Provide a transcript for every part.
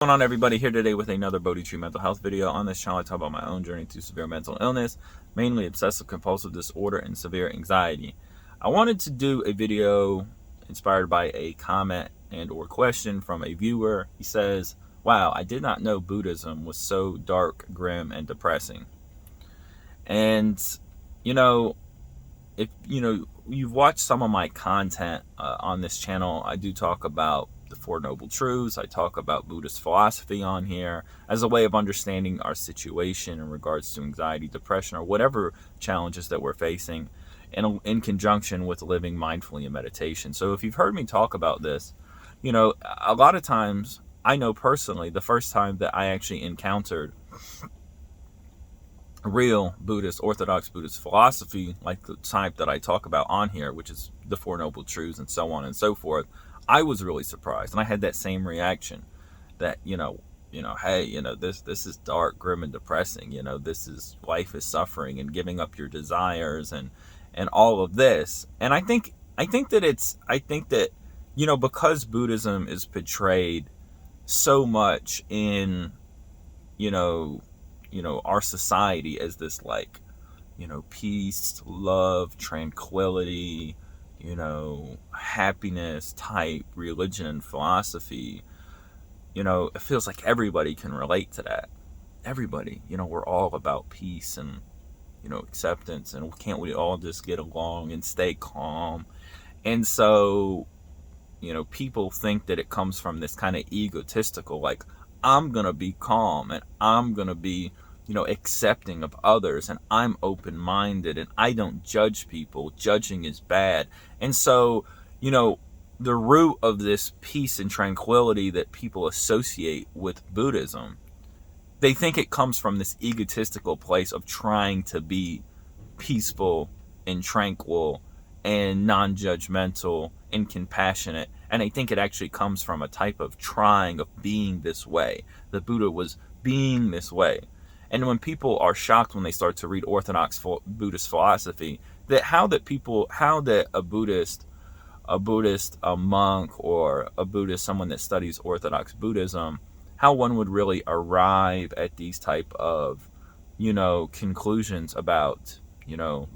What's going on, everybody? Here today with another Bodhi Tree mental health video. On this channel I talk about my own journey to severe mental illness, mainly obsessive compulsive disorder and severe anxiety. I wanted to do a video inspired by a comment and or question from a viewer. He says, wow, I did not know Buddhism was so dark, grim, and depressing. And if you've watched some of my content on this channel, I do talk about the Four Noble Truths. I talk about Buddhist philosophy on here as a way of understanding our situation in regards to anxiety, depression, or whatever challenges that we're facing, and in conjunction with living mindfully in meditation. So if you've heard me talk about this, a lot of times, I know personally, the first time that I actually encountered real Buddhist, Orthodox Buddhist philosophy, like the type that I talk about on here, which is the Four Noble Truths and so on and so forth, I was really surprised, and I had that same reaction that, hey, this is dark, grim, and depressing. This is life is suffering and giving up your desires and all of this. And I think that because Buddhism is portrayed so much in our society as this peace, love, tranquility, happiness type religion and philosophy, it feels like everybody can relate to that. Everybody, we're all about peace and, acceptance, and can't we all just get along and stay calm? And so, people think that it comes from this kind of egotistical, like, I'm going to be calm and I'm going to be, accepting of others, and I'm open-minded and I don't judge people. Judging is bad. And so, the root of this peace and tranquility that people associate with Buddhism, they think it comes from this egotistical place of trying to be peaceful and tranquil and non-judgmental and compassionate. And I think it actually comes from a type of trying of being this way. The Buddha was being this way. And when people are shocked when they start to read Orthodox Buddhist philosophy, that how a Buddhist, a monk, or a Buddhist, someone that studies Orthodox Buddhism, how one would really arrive at these type of, conclusions about,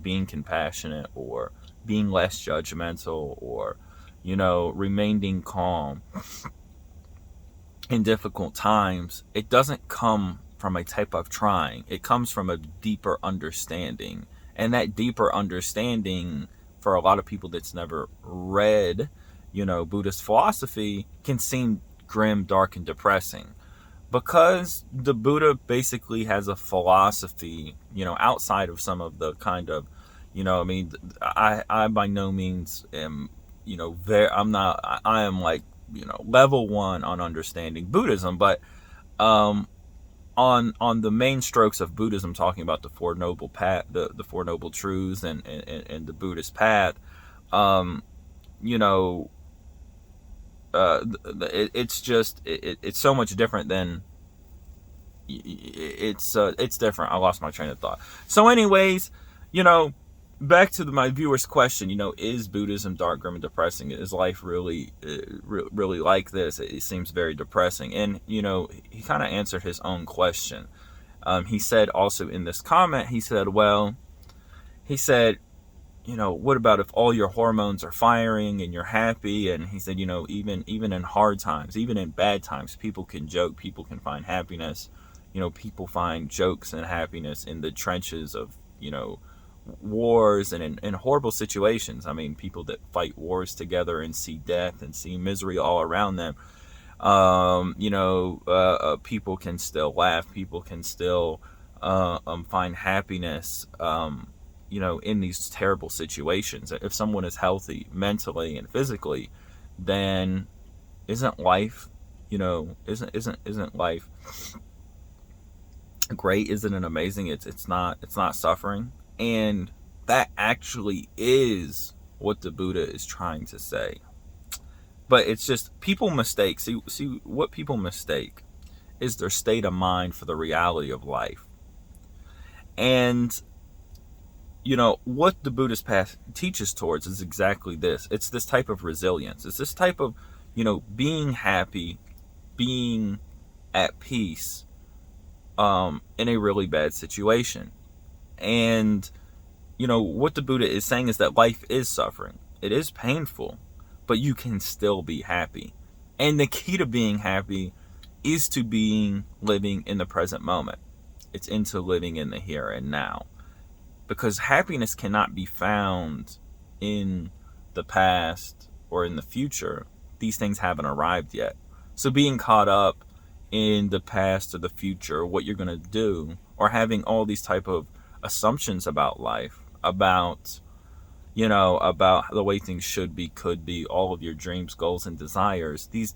being compassionate or being less judgmental or, remaining calm in difficult times. It doesn't come from a type of trying. It comes from a deeper understanding. And that deeper understanding, for a lot of people that's never read, Buddhist philosophy, can seem grim, dark, and depressing. Because the Buddha basically has a philosophy, outside of some of the kind of, I by no means am, I am like, level one on understanding Buddhism, but on the main strokes of Buddhism, talking about the Four Noble path, the Four Noble Truths and the Buddhist path, it's so much different than it's different. I lost my train of thought. So anyways, back to my viewer's question, is Buddhism dark, grim, and depressing? Is life really like this? It seems very depressing. And, he kind of answered his own question. He said also in this comment, he said, what about if all your hormones are firing and you're happy? And he said, even in hard times, even in bad times, people can joke, people can find happiness. People find jokes and happiness in the trenches of, wars and in horrible situations. I mean, people that fight wars together and see death and see misery all around them. People can still laugh. People can still find happiness, in these terrible situations. If someone is healthy mentally and physically, then isn't life, isn't life great? Isn't it amazing? It's not suffering. And that actually is what the Buddha is trying to say. But it's just people mistake. See what people mistake is their state of mind for the reality of life. And what the Buddhist path teaches towards is exactly this. It's this type of resilience. It's this type of, being happy, being at peace in a really bad situation. And, what the Buddha is saying is that life is suffering. It is painful, but you can still be happy. And the key to being happy is to living in the present moment. It's into living in the here and now. Because happiness cannot be found in the past or in the future. These things haven't arrived yet. So being caught up in the past or the future, what you're going to do, or having all these type of assumptions about life, about the way things should be, could be, all of your dreams, goals, and desires, these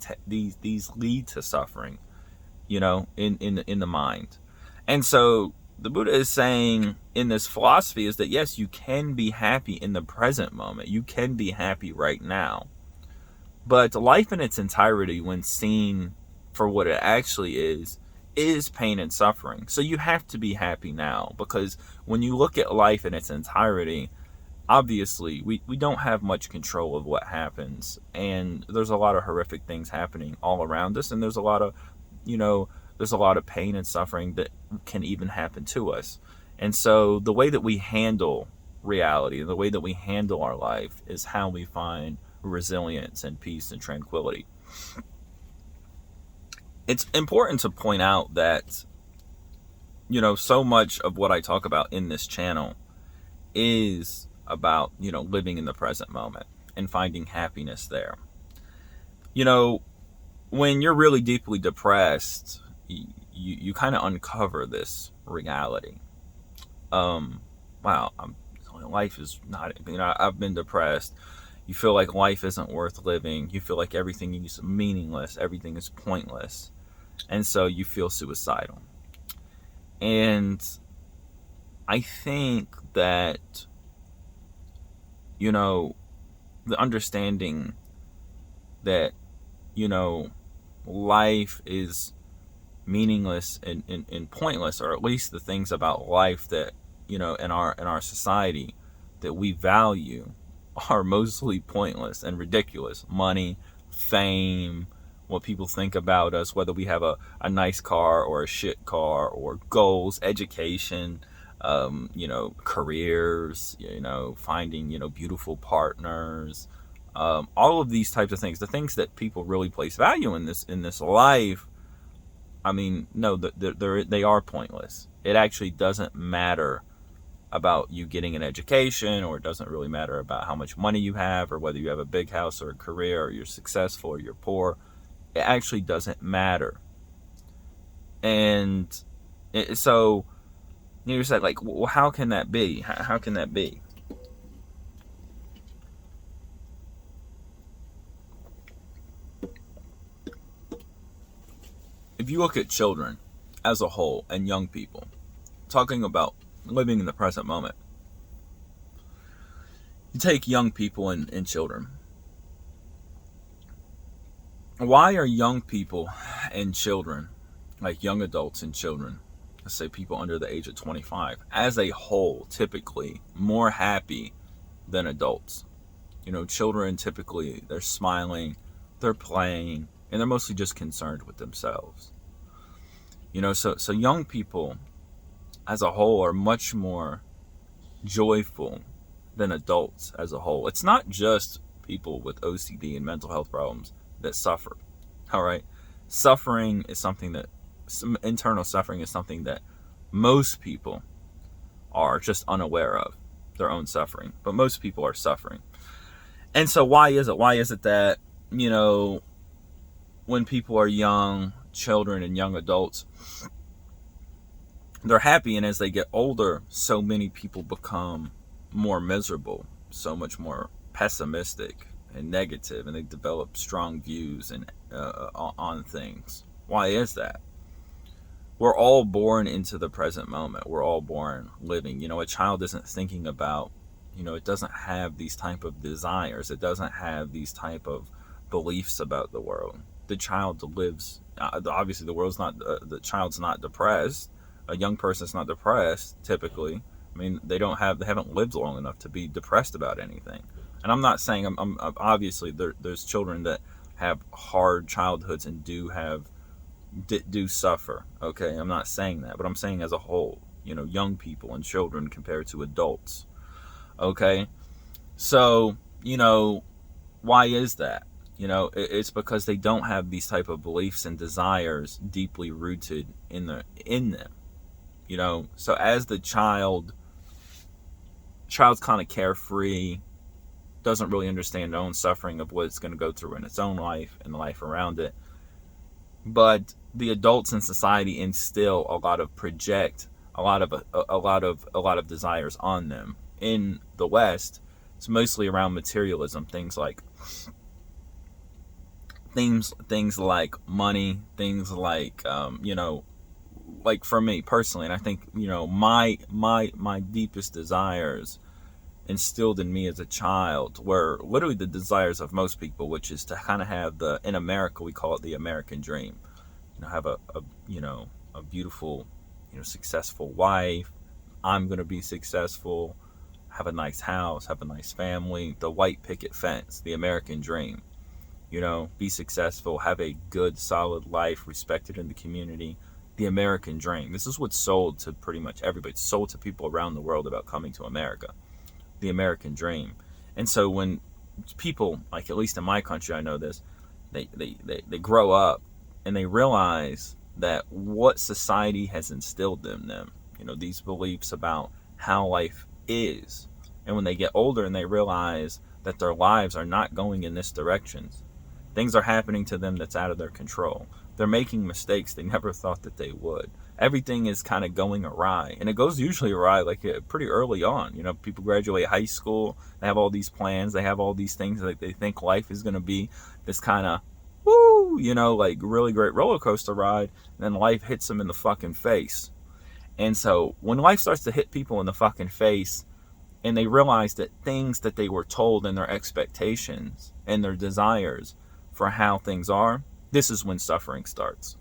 lead to suffering, in the mind. And so the Buddha is saying in this philosophy is that yes, you can be happy in the present moment. You can be happy right now. But life in its entirety, when seen for what it actually is pain and suffering. So you have to be happy now, because when you look at life in its entirety, obviously we don't have much control of what happens, and there's a lot of horrific things happening all around us, and there's a lot of pain and suffering that can even happen to us. And so the way that we handle reality, the way that we handle our life, is how we find resilience and peace and tranquility. It's important to point out that, so much of what I talk about in this channel is about, living in the present moment and finding happiness there. When you're really deeply depressed, you kind of uncover this reality. Wow, life is not, I've been depressed. You feel like life isn't worth living. You feel like everything is meaningless. Everything is pointless. And so you feel suicidal. And I think that, the understanding that, life is meaningless and pointless, or at least the things about life that, in our society that we value, are mostly pointless and ridiculous. Money, fame, what people think about us, whether we have a nice car or a shit car, or goals, education, careers, finding, beautiful partners, all of these types of things, the things that people really place value in this life. I mean, no, they are pointless. It actually doesn't matter about you getting an education, or it doesn't really matter about how much money you have, or whether you have a big house or a career, or you're successful or you're poor. It actually doesn't matter. And so you're just like, well, how can that be? How can that be? If you look at children as a whole and young people, talking about living in the present moment, you take young people and children. Why are young people and children, like young adults and children, let's say people under the age of 25, as a whole, typically more happy than adults? Children typically, they're smiling, they're playing, and they're mostly just concerned with themselves. So young people as a whole are much more joyful than adults as a whole. It's not just people with OCD and mental health problems that suffer. All right. Suffering is something that, some internal suffering is something that most people are just unaware of, their own suffering. But most people are suffering. And so why is it? Why is it that, when people are young, children and young adults, they're happy, and as they get older, so many people become more miserable, so much more pessimistic and negative, and they develop strong views and on things? Why is that? We're all born into the present moment. We're all born living. A child isn't thinking about, it doesn't have these type of desires. It doesn't have these type of beliefs about the world. The child lives, obviously the child's not depressed. A young person's not depressed, typically. I mean, they haven't lived long enough to be depressed about anything. And I'm not saying, I'm obviously there's children that have hard childhoods and do have, do suffer. Okay, I'm not saying that, but I'm saying as a whole. Young people and children compared to adults. Okay, so why is that? It's because they don't have these type of beliefs and desires deeply rooted in them. So as the child's kind of carefree, doesn't really understand their own suffering of what it's going to go through in its own life and the life around it. But the adults in society instill a lot of desires on them. In the West, it's mostly around materialism, things like money, things like like for me personally, and I think my deepest desires instilled in me as a child were literally the desires of most people, which is to kind of have in America we call it the American dream. Have a beautiful, successful wife. I'm going to be successful, have a nice house, have a nice family, the white picket fence, the American dream. Be successful, have a good, solid life, respected in the community, the American dream. This is what's sold to pretty much everybody. It's sold to people around the world about coming to America, the American dream. And so when people, like at least in my country, I know this, they grow up and they realize that what society has instilled in them, these beliefs about how life is. And when they get older and they realize that their lives are not going in this direction, things are happening to them that's out of their control. They're making mistakes they never thought that they would. Everything is kind of going awry. And it goes usually awry like pretty early on. People graduate high school, they have all these plans, they have all these things that they think life is going to be this kind of woo, like really great roller coaster ride, and then life hits them in the fucking face. And so when life starts to hit people in the fucking face and they realize that things that they were told and their expectations and their desires for how things are, this is when suffering starts.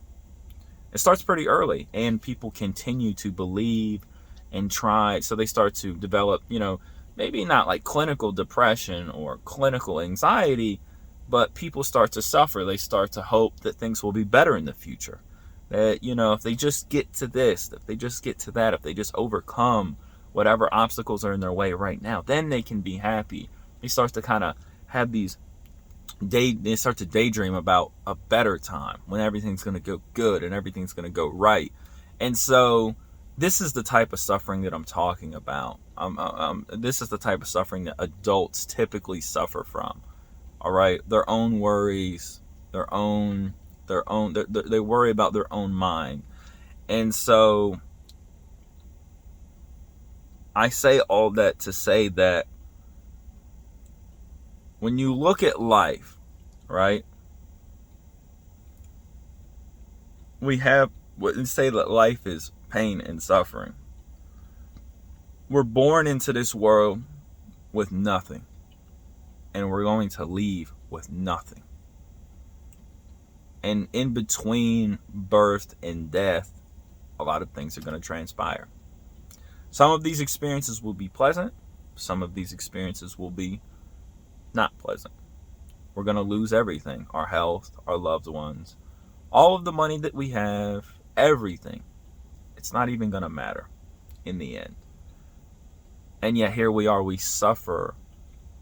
It starts pretty early, and people continue to believe and try, so they start to develop, maybe not like clinical depression or clinical anxiety, but people start to suffer. They start to hope that things will be better in the future. That, if they just get to this, if they just get to that, if they just overcome whatever obstacles are in their way right now, then they can be happy. They start to kind of have they start to daydream about a better time when everything's going to go good and everything's going to go right. And so this is the type of suffering that I'm talking about. This is the type of suffering that adults typically suffer from. All right, their own worries, they worry about their own mind. And so I say all that to say that when you look at life, right, we say that life is pain and suffering. We're born into this world with nothing, and we're going to leave with nothing. And in between birth and death, a lot of things are going to transpire. Some of these experiences will be pleasant. Some of these experiences will be not pleasant. We're going to lose everything. Our health, our loved ones, all of the money that we have, everything. It's not even going to matter in the end. And yet here we are, we suffer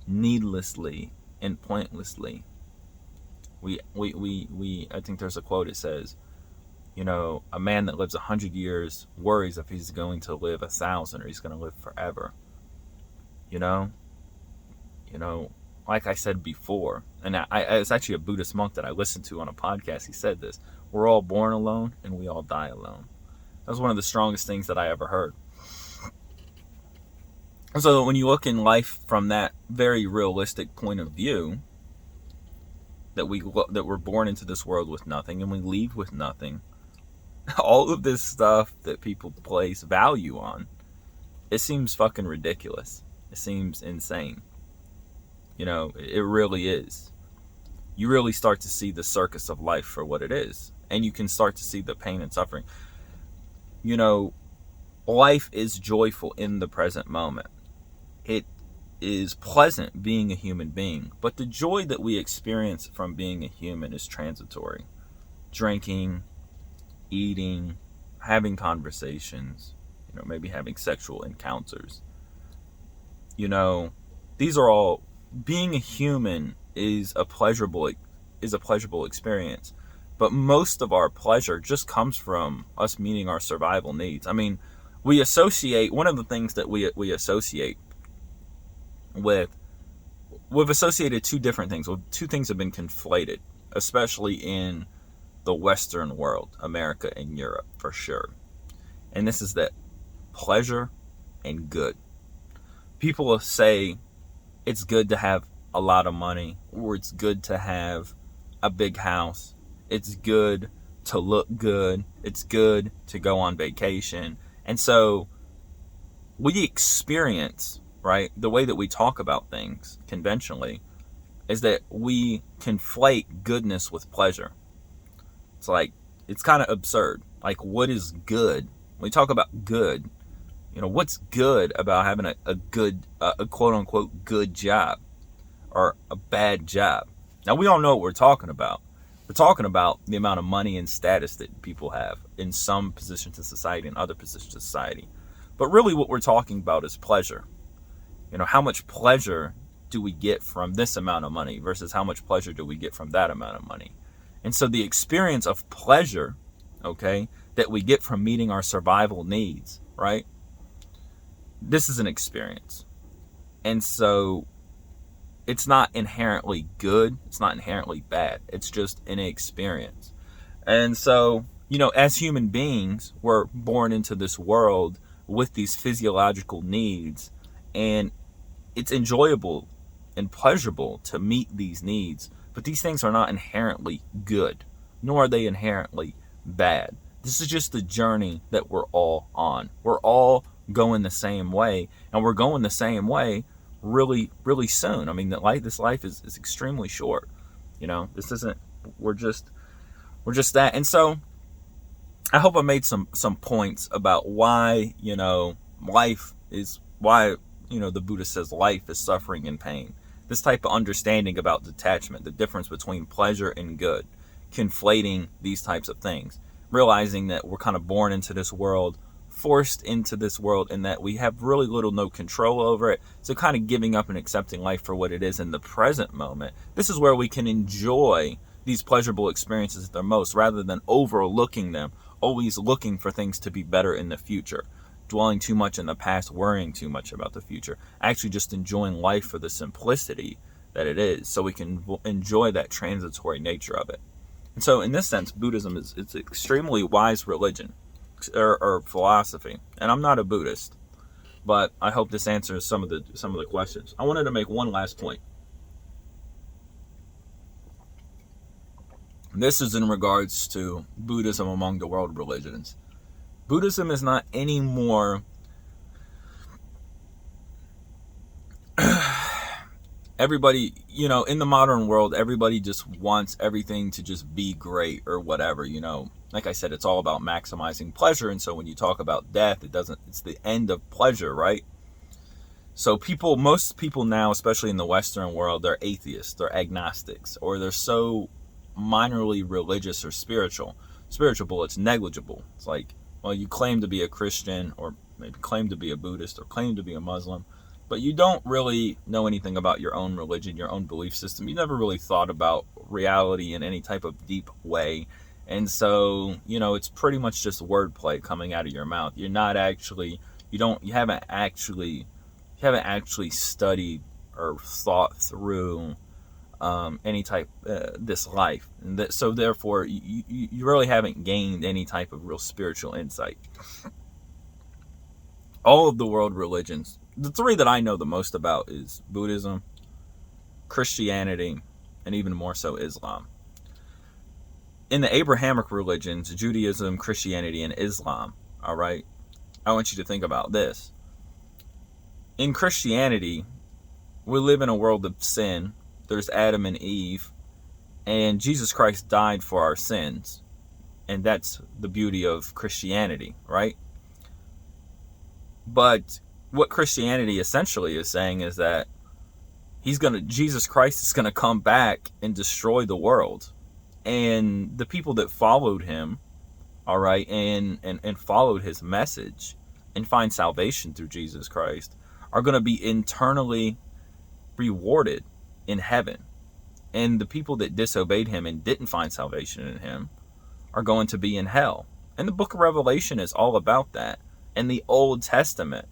needlessly and pointlessly. I think there's a quote, it says, a man that lives 100 years worries if he's going to live 1,000 or he's going to live forever. Like I said before, and it's actually a Buddhist monk that I listened to on a podcast. He said this: we're all born alone and we all die alone. That was one of the strongest things that I ever heard. And so when you look in life from that very realistic point of view, that we're born into this world with nothing and we leave with nothing, all of this stuff that people place value on, it seems fucking ridiculous. It seems insane. It really is. You really start to see the circus of life for what it is. And you can start to see the pain and suffering. Life is joyful in the present moment. It is pleasant being a human being. But the joy that we experience from being a human is transitory. Drinking, eating, having conversations, maybe having sexual encounters. These are all, being a human is a pleasurable experience. But most of our pleasure just comes from us meeting our survival needs. I mean, we associate, one of the things that we associate with, we've associated two different things. Well, two things have been conflated, especially in the Western world, America and Europe for sure. And this is that pleasure and good. People say it's good to have a lot of money, or it's good to have a big house. It's good to look good. It's good to go on vacation. And so we experience, right, the way that we talk about things conventionally is that we conflate goodness with pleasure. It's like, it's kind of absurd. Like, what is good? When we talk about good, what's good about having a good, a quote unquote good job or a bad job? Now, we all know what we're talking about. We're talking about the amount of money and status that people have in some positions in society and other positions in society. But really what we're talking about is pleasure. How much pleasure do we get from this amount of money versus how much pleasure do we get from that amount of money? And so the experience of pleasure, okay, that we get from meeting our survival needs, right? This is an experience. And so it's not inherently good. It's not inherently bad. It's just an experience. And so, as human beings, we're born into this world with these physiological needs, and it's enjoyable and pleasurable to meet these needs. But these things are not inherently good, nor are they inherently bad. This is just the journey that we're all on. We're all going the same way, and we're going the same way really, really soon. I mean, this life is extremely short. This isn't, we're just that. And so I hope I made some points about why, life is, why, the Buddha says life is suffering and pain. This type of understanding about detachment, the difference between pleasure and good, conflating these types of things, realizing that we're kind of born into this world, forced into this world, and that we have really little, no control over it. So kind of giving up and accepting life for what it is in the present moment. This is where we can enjoy these pleasurable experiences at their most, rather than overlooking them, always looking for things to be better in the future, dwelling too much in the past, worrying too much about the future, actually just enjoying life for the simplicity that it is, so we can enjoy that transitory nature of it. And so in this sense, Buddhism is, it's an extremely wise religion or philosophy. And I'm not a Buddhist, but I hope this answers some of the questions. I wanted to make one last point. This is in regards to Buddhism among the world religions. Buddhism is not any more everybody, in the modern world, everybody just wants everything to just be great or whatever, Like I said, it's all about maximizing pleasure. And so when you talk about death, it's the end of pleasure, right? So most people now, especially in the Western world, they're atheists, they're agnostics, or they're so minorly religious or spiritual. Spiritual, it's negligible. It's like, well, you claim to be a Christian, or maybe claim to be a Buddhist, or claim to be a Muslim, but you don't really know anything about your own religion, your own belief system. You never really thought about reality in any type of deep way. And so, it's pretty much just wordplay coming out of your mouth. You haven't actually studied or thought through any type this life, and so therefore you really haven't gained any type of real spiritual insight. All of the world religions, the three that I know the most about is Buddhism, Christianity, and even more so Islam. In the Abrahamic religions, Judaism, Christianity, and Islam, all right, I want you to think about this. In Christianity, we live in a world of sin. There's Adam and Eve, and Jesus Christ died for our sins. And that's the beauty of Christianity, right? But what Christianity essentially is saying is that Jesus Christ is going to come back and destroy the world. And the people that followed him all right, and followed his message and find salvation through Jesus Christ are going to be internally rewarded in heaven. And the people that disobeyed him and didn't find salvation in him are going to be in hell. And the book of Revelation is all about that. And the Old Testament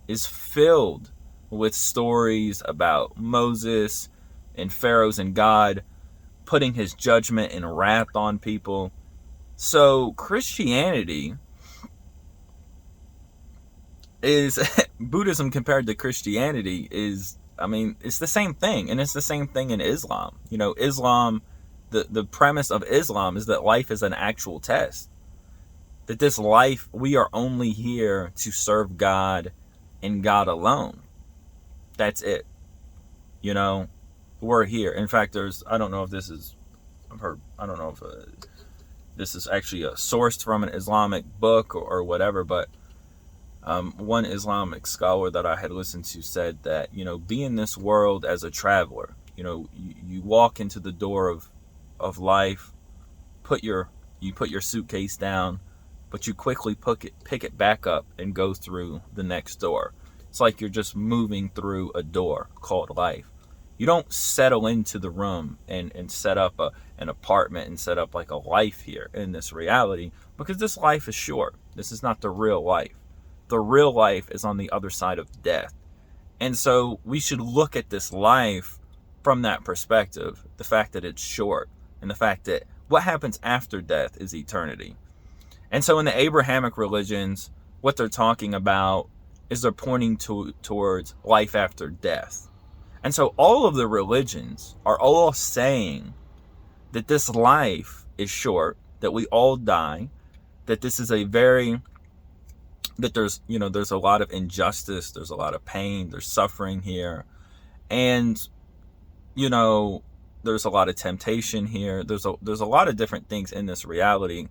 is filled with stories about Moses and Pharaohs and God putting his judgment and wrath on people. So Christianity is Buddhism compared to Christianity is, I mean, it's the same thing. And it's the same thing in Islam. You know, Islam, the premise of Islam is that life is an actual test. That this life, we are only here to serve God and God alone. That's it. You know, we're here. In fact, I don't know if this is, I don't know if this is actually sourced from an Islamic book or whatever, but one Islamic scholar that I had listened to said that, you know, be in this world as a traveler. You know, you walk into the door of life, you put your suitcase down, but you quickly pick it back up and go through the next door. It's like you're just moving through a door called life. You don't settle into the room and set up an apartment and set up like a life here in this reality, because this life is short. This is not the real life. The real life is on the other side of death. And so we should look at this life from that perspective, the fact that it's short and the fact that what happens after death is eternity. And so in the Abrahamic religions, what they're talking about is they're pointing towards life after death. And so all of the religions are all saying that this life is short, that we all die, that this is that there's a lot of injustice, there's a lot of pain, there's suffering here. And, you know, there's a lot of temptation here. There's a lot of different things in this reality.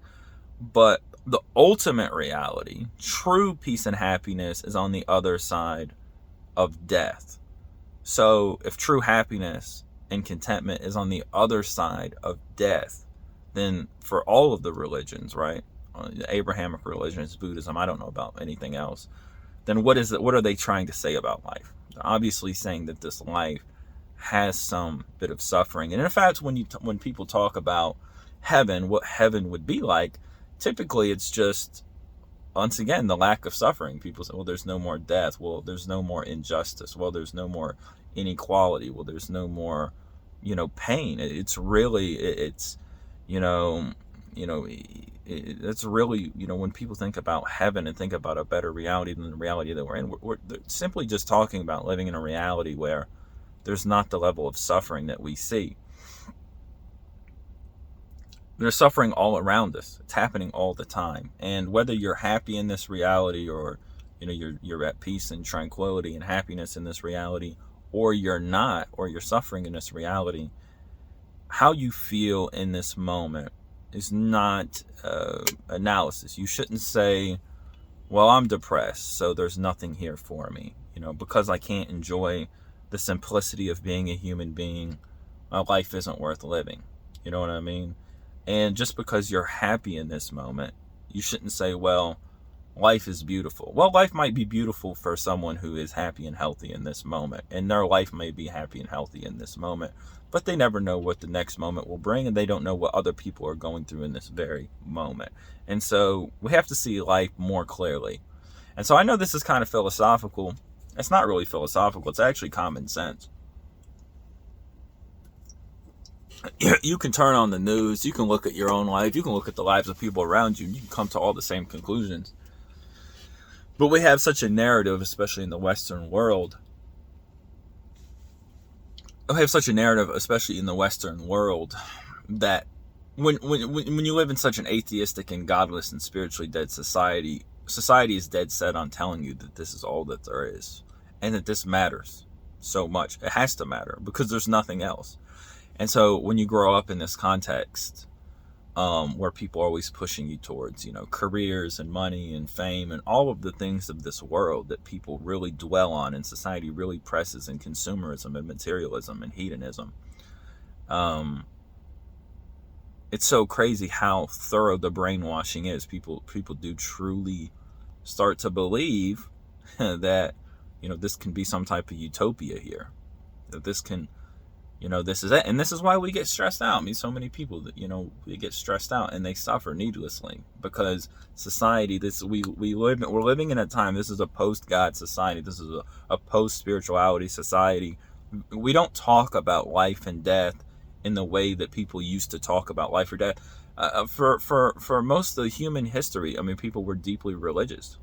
But the ultimate reality, true peace and happiness, is on the other side of death. So if true happiness and contentment is on the other side of death, then for all of the religions, right? The Abrahamic religions, Buddhism, I don't know about anything else. Then what are they trying to say about life? They're obviously saying that this life has some bit of suffering. And in fact, when people talk about heaven, what heaven would be like, typically it's just, once again, the lack of suffering. People say, well, there's no more death. Well, there's no more injustice. Well, there's no more inequality. Well, there's no more, pain. It's really, it's really, when people think about heaven and think about a better reality than the reality that we're in, we're simply just talking about living in a reality where there's not the level of suffering that we see. There's suffering all around us. It's happening all the time. And whether you're happy in this reality, or you're at peace and tranquility and happiness in this reality, or you're not, or you're suffering in this reality, how you feel in this moment is not analysis. You shouldn't say, well, I'm depressed, so there's nothing here for me. Because I can't enjoy the simplicity of being a human being, my life isn't worth living. You know what I mean? And just because you're happy in this moment, you shouldn't say, well, life is beautiful. Well, life might be beautiful for someone who is happy and healthy in this moment, and their life may be happy and healthy in this moment, but they never know what the next moment will bring, and they don't know what other people are going through in this very moment. And so we have to see life more clearly. And so I know this is kind of philosophical. It's not really philosophical. It's actually common sense. You can turn on the news. You can look at your own life. You can look at the lives of people around you. And you can come to all the same conclusions. But we have such a narrative, especially in the Western world. We have such a narrative, especially in the Western world, that when you live in such an atheistic and godless and spiritually dead society, society is dead set on telling you that this is all that there is, and that this matters so much. It has to matter because there's nothing else. And so when you grow up in this context, where people are always pushing you towards, careers and money and fame and all of the things of this world that people really dwell on and society really presses, in consumerism and materialism and hedonism, it's so crazy how thorough the brainwashing is. People do truly start to believe that, you know, this can be some type of utopia here, that this can, you know, this is it. And this is why we get stressed out. I mean, so many people that, you know, they get stressed out and they suffer needlessly, because society, we're living in a time, this is a post-God society. This is a post-spirituality society. We don't talk about life and death in the way that people used to talk about life or death. For most of the human history, I mean, people were deeply religious.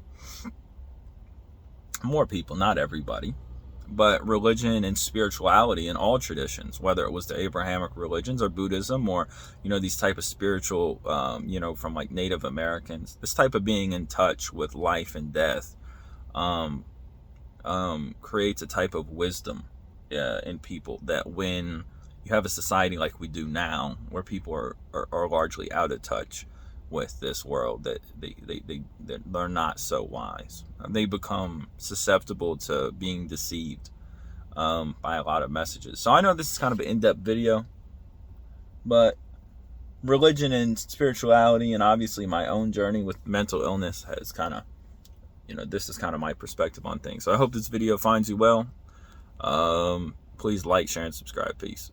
More people, not everybody, but religion and spirituality in all traditions, whether it was the Abrahamic religions or Buddhism, or, you know, these type of spiritual, you know, from like Native Americans, this type of being in touch with life and death creates a type of wisdom in people, that when you have a society like we do now, where people are largely out of touch with this world, that they're not so wise. They become susceptible to being deceived by a lot of messages. So I know this is kind of an in-depth video, but religion and spirituality, and obviously my own journey with mental illness, has kind of, you know, this is kind of my perspective on things. So I hope this video finds you well. Please like, share, and subscribe. Peace.